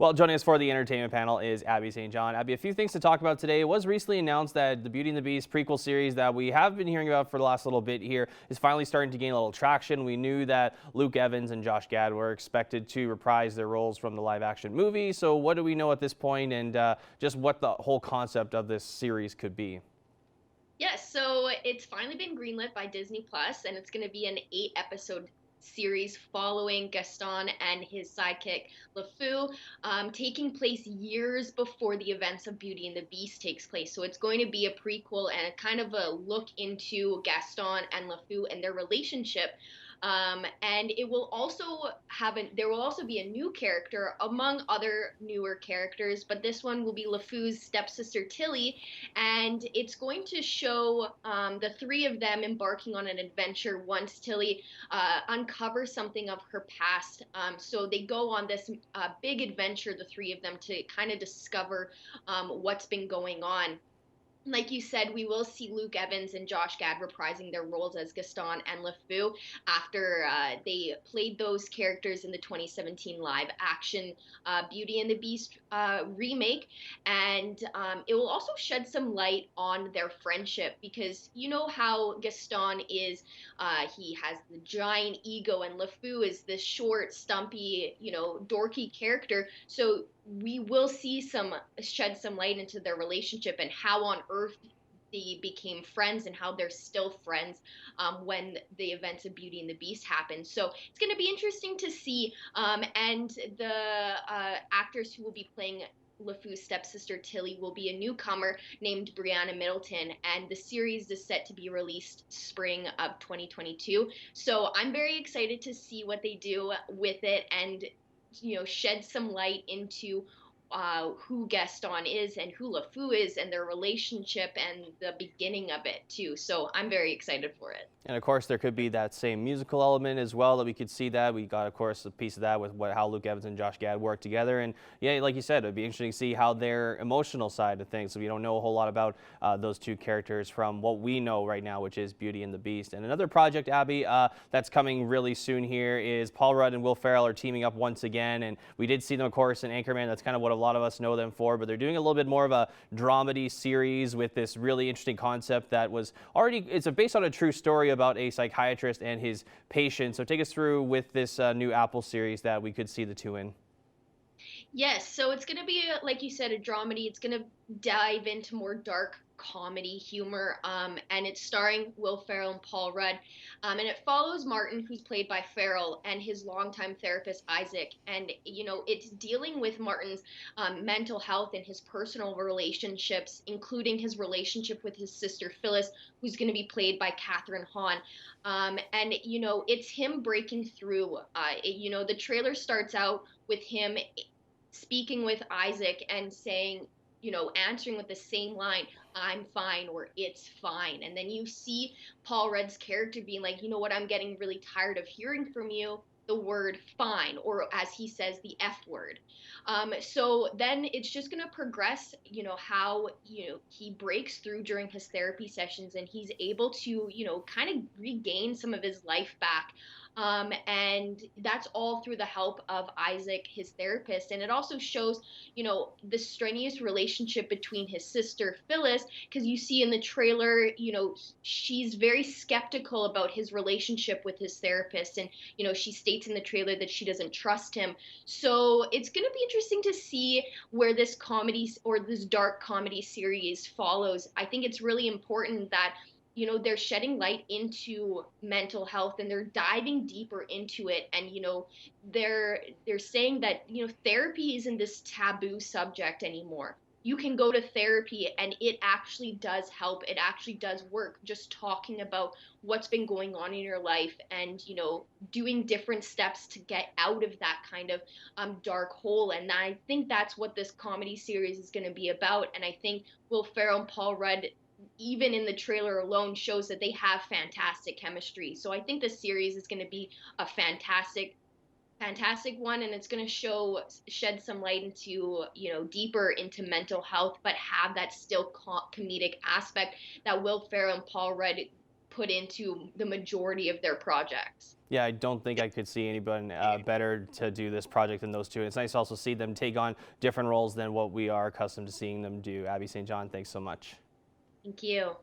Well, joining us for the entertainment panel is Abby St. John. Abby, a few things to talk about today. It was recently announced that the Beauty and the Beast prequel series that we have been hearing about for the last little bit here is finally starting to gain a little traction. We knew that Luke Evans and Josh Gad were expected to reprise their roles from the live-action movie. So what do we know at this point, and just what the whole concept of this series could be? Yes, so it's finally been greenlit by Disney Plus, and it's going to be an 8 episode series following Gaston and his sidekick LeFou, taking place years before the events of Beauty and the Beast takes place. So it's going to be a prequel and a kind of a look into Gaston and LeFou and their relationship. And it will also there will also be a new character among other newer characters, but this one will be LeFou's stepsister Tilly, and it's going to show the three of them embarking on an adventure once Tilly uncovers something of her past. So they go on this big adventure, the three of them, to kind of discover what's been going on. Like you said, we will see Luke Evans and Josh Gad reprising their roles as Gaston and LeFou after they played those characters in the 2017 live action Beauty and the Beast remake. And it will also shed some light on their friendship, because you know how Gaston is, he has the giant ego, and LeFou is this short, stumpy, dorky character. So we will see some shed some light into their relationship and how on earth they became friends and how they're still friends when the events of Beauty and the Beast happen. So it's going to be interesting to see. And the actors who will be playing LeFou's stepsister Tilly will be a newcomer named Brianna Middleton, and the series is set to be released spring of 2022. So I'm very excited to see what they do with it, and shed some light into who Gaston is and who LeFou is and their relationship and the beginning of it too. So I'm very excited for it. And of course, there could be that same musical element as well that we could see that. We got, of course, a piece of that with how Luke Evans and Josh Gad work together. And yeah, like you said, it'd be interesting to see how their emotional side of things. So we don't know a whole lot about those two characters from what we know right now, which is Beauty and the Beast. And another project, Abby, that's coming really soon here is Paul Rudd and Will Ferrell are teaming up once again. And we did see them, of course, in Anchorman. That's kind of what a lot of us know them for. But they're doing a little bit more of a dramedy series with this really interesting concept that was already, it's based on a true story about a psychiatrist and his patient. So take us through with this new Apple series that we could see the two in. Yes, so it's going to be, like you said, a dramedy. It's going to dive into more dark comedy humor, and it's starring Will Ferrell and Paul Rudd. And it follows Martin, who's played by Ferrell, and his longtime therapist, Isaac. And, it's dealing with Martin's mental health and his personal relationships, including his relationship with his sister, Phyllis, who's going to be played by Catherine Hahn. And, it's him breaking through. The trailer starts out with him speaking with Isaac and saying, answering with the same line, I'm fine, or it's fine. And then you see Paul Rudd's character being like, you know what, I'm getting really tired of hearing from you the word fine, or as he says, the F word. So then it's just going to progress, how, he breaks through during his therapy sessions, and he's able to, kind of regain some of his life back. And that's all through the help of Isaac, his therapist. And it also shows, the strenuous relationship between his sister, Phyllis, because you see in the trailer, she's very skeptical about his relationship with his therapist. And, she states in the trailer that she doesn't trust him. So it's going to be interesting to see where this comedy or this dark comedy series follows. I think it's really important that they're shedding light into mental health, and they're diving deeper into it. And they're saying that therapy isn't this taboo subject anymore. You can go to therapy and it actually does help. It actually does work, just talking about what's been going on in your life, and doing different steps to get out of that kind of dark hole. And I think that's what this comedy series is going to be about. And I think Will Ferrell and Paul Rudd, even in the trailer alone, shows that they have fantastic chemistry. So I think the series is going to be a fantastic one, and it's going to shed some light into, deeper into mental health, but have that still comedic aspect that Will Ferrell and Paul Rudd put into the majority of their projects. Yeah, I don't think I could see anyone better to do this project than those two. It's nice to also see them take on different roles than what we are accustomed to seeing them do. Abby St. John, thanks so much. Thank you.